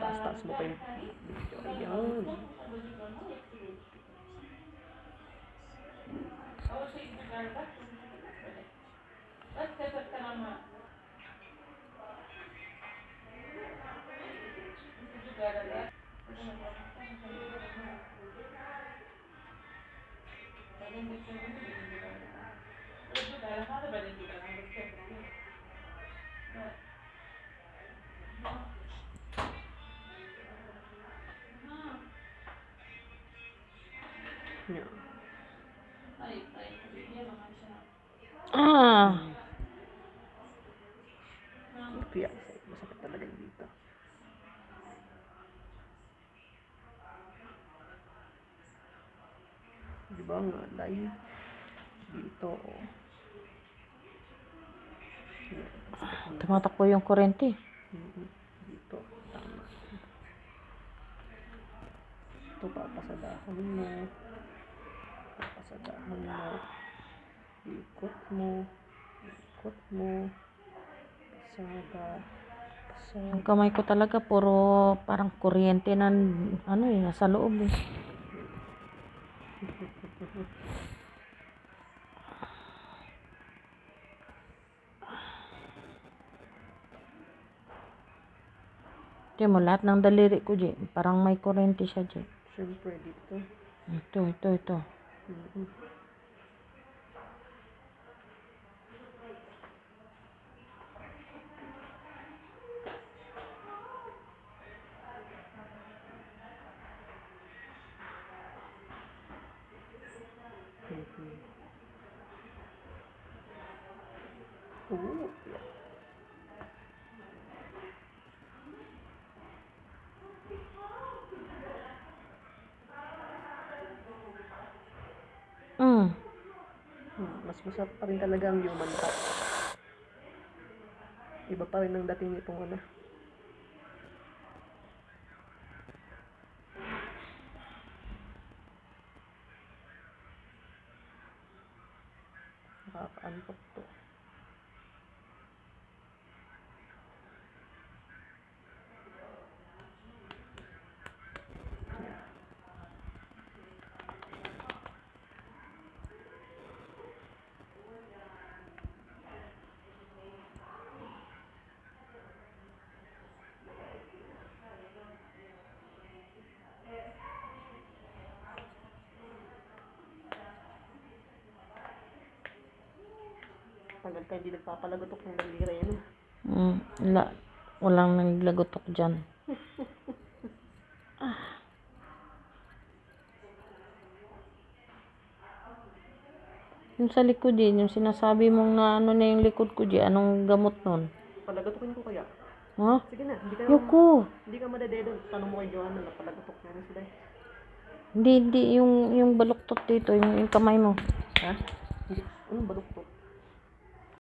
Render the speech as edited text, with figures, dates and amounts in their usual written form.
Taas mo pa yung video. Ayan. Yeah. Kaya masakit talaga dito. Diba nga, dahil dito, oh. Tumatakbo yung kurente. Dito, tama. Ito, papasadahan mo. Papasadahan mo. Ikot mo. Ikot mo. Pasada. Ang kamay ko talaga puro parang kuryente na nasa loob eh. Tingnan mo, lahat ng daliri ko dyan, parang may kuryente siya dyan. Siyempre dito. Ito. Oo. Mas masarap pa rin talaga ang human touch. Iba pa rin ang dating nitong ano. Nakaka-antok to. Tagal ka hindi nagpapalagotok ng daliri, ano? Walang naglagotok dyan. Yung sa likod din, yung sinasabi mong na na yung likod ko dyan, anong gamot nun? Palagotokin ko kaya? Ha? Sige na, Yoko! Hindi ka madadedo. Tanong mo kay Joanna na palagotok niya na sila. Hindi, yung baluktot dito, yung kamay mo. Ha? Hindi. Anong baluktot?